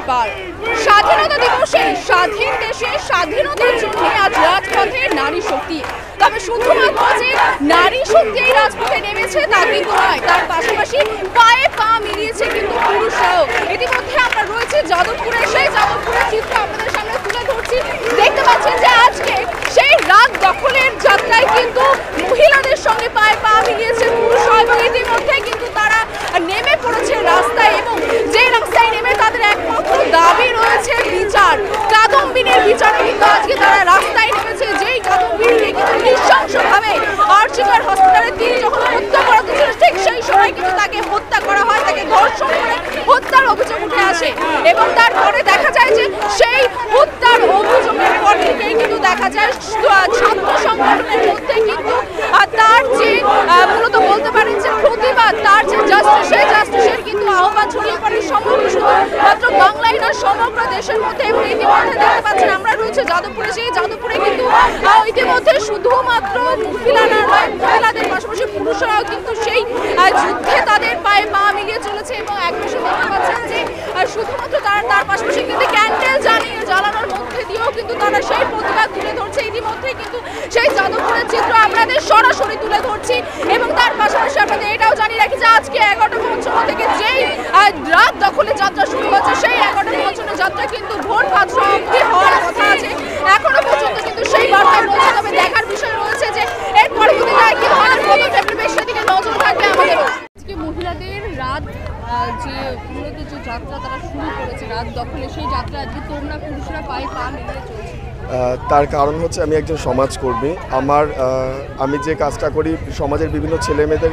তোলপাড়। স্বাধীনতা দিবসে স্বাধীন দেশে স্বাধীনতার জন্য আজ রাজপথে নারী শক্তি। তবে শুধুমাত্র যে নারী শক্তি এই রাজপথে নেমেছে তা কিন্তু নয়, তার পাশাপাশি পায়ে পা মিলিয়েছে কিন্তু পুরুষরাও। ইতিমধ্যে আমরা রয়েছে যাদবপুরে, সেই যাদবপুরের চিত্র আপনাদের সামনে তুলে ধরছি। দেখতে পাচ্ছেন যে আজকে সেই রাত দখলের যাত্রায় কিন্তু মহিলাদের সঙ্গে পায়ে পা মিলিয়েছে পুরুষরা, এবং ইতিমধ্যে কিন্তু তারা নেমে পড়েছে রাস্তায়, এবং যে রাস্তায় নেমে তাদের একমাত্র দাবি রয়েছে বিচার। কাদম্বিনীর বিচার কিন্তু আজকে তারা রাস্তায় নেমেছে। যেই কাদম্বিনীকে কিন্তু নৃশংসভাবে আরজিকর হসপিটালে তিনি যখন হত্যা করা হচ্ছিল, ঠিক সেই সময় কিন্তু তাকে হত্যা করা হয়, তাকে ধর্ষণ করে হত্যার অভিযোগ উঠে আসে, এবং তারপরে দেখা যায় যে সেই হত্যার অভিযোগের পর থেকেই কিন্তু দেখা যায় ছাত্র সংগঠনের মধ্যে কিন্তু তার যে মূলত বলতে পারেন যে প্রতিবাদ, তার যে জাস্টিস, সেই জাস্টিসের কিন্তু আহ্বান ছড়িয়ে পড়ে সমগ্র শুধুমাত্র বাংলায় না সমগ্র দেশের মধ্যে। এবং ইতিমধ্যে দেখতে পাচ্ছেন আমরা রয়েছে যাদবপুরে, সেই যাদবপুরে কিন্তু ইতিমধ্যে শুধুমাত্র মহিলারা নয়, মহিলাদের পাশাপাশি পুরুষরাও কিন্তু সেই যুদ্ধে তাদের পায়ে পা মিলিয়ে চলেছে। এবং একপাশে দেখতে পাচ্ছেন যে শুধুমাত্র তার পাশাপাশি কিন্তু ক্যান্ডেল জ্বালানোর মধ্যে দিয়েও কিন্তু তারা সেই প্রতিবাদ তুলে ধরছে। ইতিমধ্যে কিন্তু সেই যাদবপুরের চিত্র আপনাদের সরাসরি তুলে ধরছি, এবং তার পাশাপাশি আপনাদের এটাও জানিয়ে রাখি যে আজকে 11টা পৌঁছানো থেকে যেই রাত দখলের যাত্রা শুরু হচ্ছে, সেই 11টা পৌঁছানো যাত্রা কিন্তু ভোর 5টা অবধি হওয়ার কথা আছে। এখনো পর্যন্ত কিন্তু সেই বার্তা রয়েছে, তবে দেখার বিষয় রয়েছে যে এর পরবর্তীতে কি ধরনের পদক্ষেপ নেবে সেদিকে নজর থাকবে আমাদের। আজকে মহিলাদের রাত যে মূলত যে যাত্রা তারা শুরু করেছে রাত দখলে, সেই যাত্রা আজকে তোমরা পুরুষরা পায়ে পা মিলিয়ে চলছে। তার কারণ হচ্ছে আমি একজন সমাজকর্মী। আমি যে কাজটা করি সমাজের বিভিন্ন ছেলেমেয়েদের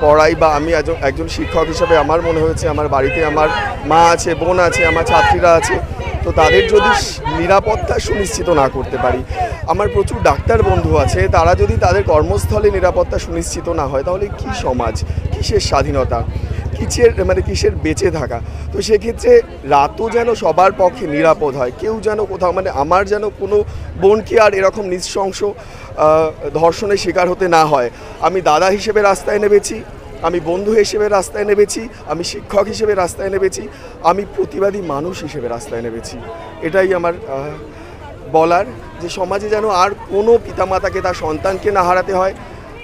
পড়াই, বা আমি একজন শিক্ষক হিসেবে আমার মনে হয়েছে আমার বাড়িতে আমার মা আছে, বোন আছে, আমার ছাত্রীরা আছে, তো তাদের যদি নিরাপত্তা সুনিশ্চিত না করতে পারি, আমার প্রচুর ডাক্তার বন্ধু আছে, তারা যদি তাদের কর্মস্থলে নিরাপত্তা সুনিশ্চিত না হয়, তাহলে কি সমাজ, কিসের স্বাধীনতা, কিসের বেঁচে থাকা। তো সেক্ষেত্রে রাতও যেন সবার পক্ষে নিরাপদ হয়, কেউ যেন কোথাও আমার যেন কোনো বোনকে আর এরকম নৃশংস ধর্ষণের শিকার হতে না হয়। আমি দাদা হিসেবে রাস্তায় নেমেছি, আমি বন্ধু হিসেবে রাস্তায় নেমেছি, আমি শিক্ষক হিসেবে রাস্তায় নেমেছি, আমি প্রতিবাদী মানুষ হিসেবে রাস্তায় নেমেছি। এটাই আমার বলার, যে সমাজে যেন আর কোনো পিতামাতাকে তার সন্তানকে না হারাতে হয়,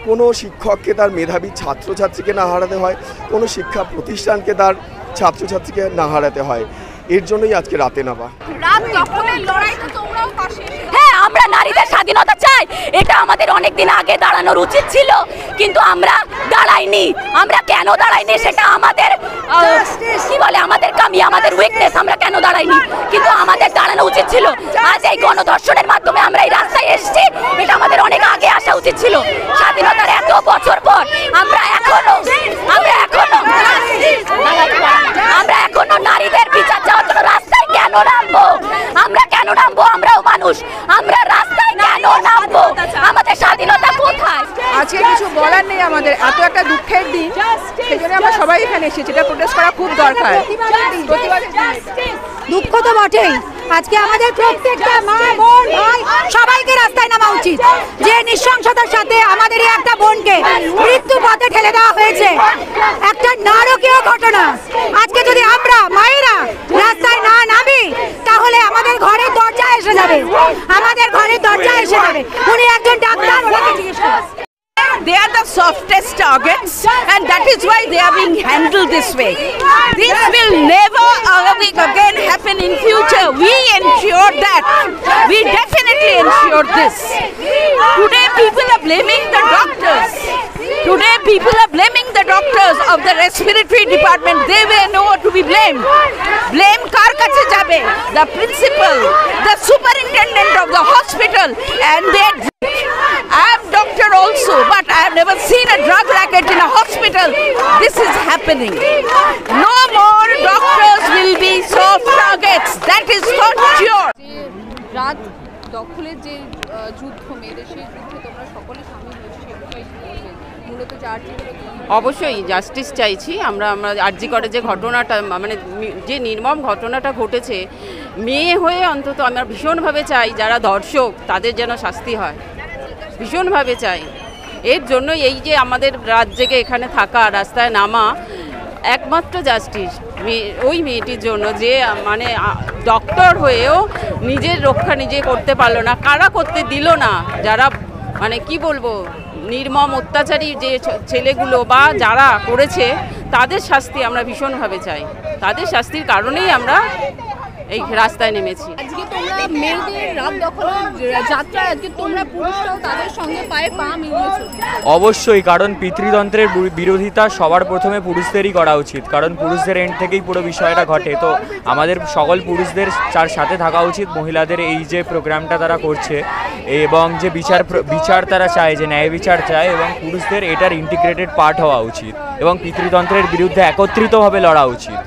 কোনো শিক্ষককে তার মেধাবী ছাত্রছাত্রীকে না হারাতে হয়, কোনো শিক্ষা প্রতিষ্ঠানকে তার ছাত্রছাত্রীকে না হারাতে হয়। এর জন্যই আজকে রাতে নামা। হ্যাঁ, আমরা নারীদের স্বাধীনতা চাই, এটা আমাদের অনেকদিন আগে দাঁড়ানোর উচিত ছিল, কিন্তু আমরা দাঁড়াইনি। আমরা কেন দাঁড়াইনি সেটা আমাদের কি বলে আমাদের কামি, আমাদের উইকনেস। আমরা কেন দাঁড়াইনি, কিন্তু আমাদের দাঁড়ানো উচিত ছিল। আজ এই গণধর্ষণের মাধ্যমে আমরা এই রাস্তায় এসেছি, এটা আমাদের অনেক আগে আসা উচিত ছিল। স্বাধীনতার এত বছর পর আমরা এখনো নারীদের বিচার চাওয়ার জন্য রাস্তায় কেন নামবো? আমরা কেন নামবো? আমরাও মানুষ, আমরা রাস্তায় কেন নামবো? আমাদের স্বাধীনতা কোথায়? আজকে কিছু বলার নেই, আমাদের এত একটা দুঃখের দিন, সেই জন্য আমরা সবাই এখানে এসেছি। এটা প্রোটেস্ট করা খুব দরকার। দুঃখ তো বটেই, আজকে আমাদের প্রত্যেকটা মা, বোন, ভাই সবাইকে রাস্তায় নামা উচিত। যে নৃশংসতার সাথে আমাদের একটা বোনকে মৃত্যু পথে ঠেলে দেওয়া হয়েছে, একটা নারকীয় ঘটনা। আজকে যদি আমরা মায়েরা রাস্তায় না নামি, তাহলে আমাদের ঘরের দরজায় এসে যাবে, আমাদের ঘরের দরজায় এসে যাবে। উনি একজন ডাক্তার, ওনাকে জিজ্ঞেস করুন। They are the softest targets, and that is why they are being handled this way. This will never again happen in future. We ensure that. We definitely ensure this. Today people are blaming the doctors. Today people are blaming the doctors of the respiratory department. They were nowhere to be blamed. Blame kar kache jabe? The principal, the superintendent of the hospital, and their I am doctor also, but I have never seen a drug racket in a hospital. This is happening. No more doctors will be soft targets. That is for sure. রাত দখলের যে যুদ্ধ, মেয়েদের সেই যুদ্ধে তোমরা সকলে সামিল হয়েছে, সে বিষয়ে মূলত যে অবশ্যই জাস্টিস চাইছি আমরা। আরজি করে যে ঘটনাটা, যে নির্মম ঘটনাটা ঘটেছে, মেয়ে হয়ে অন্তত আমরা ভীষণভাবে চাই যারা ধর্ষক তাদের যেন শাস্তি হয়, ভীষণভাবে চাই। এর জন্য এই যে আমাদের রাত জেগে এখানে থাকা, রাস্তায় নামা, একমাত্র জাস্টিস ওই মেয়েটির জন্য যে মানে ডক্টর হয়েও নিজের রক্ষা নিজে করতে পারলো না, কারা করতে দিল না, যারা মানে কি বলবো নির্মম অত্যাচারী যে ছেলেগুলো বা যারা করেছে তাদের শাস্তি আমরা ভীষণভাবে চাই। তাদের শাস্তির কারণেই আমরা এই রাস্তায় নেমেছি। আজকে তোমরা মেয়েদের রাত দখলের যাত্রায় আজকে তোমরা পুরুষরাও তাদের সঙ্গে পায়ে পা মিলিয়েছো। অবশ্যই, কারণ পিতৃতন্ত্রের বিরোধিতা সবার প্রথমে পুরুষদেরই করা উচিত, কারণ পুরুষদের এন্ড থেকেই পুরো বিষয়টা ঘটে। তো আমাদের সকল পুরুষদের তার সাথে থাকা উচিত। মহিলাদের এই যে প্রোগ্রামটা তারা করছে এবং যে বিচার তারা চায়, যে ন্যায় বিচার চায়, এবং পুরুষদের এটার ইন্টিগ্রেটেড পার্ট হওয়া উচিত এবং পিতৃতন্ত্রের বিরুদ্ধে একত্রিতভাবে লড়া উচিত।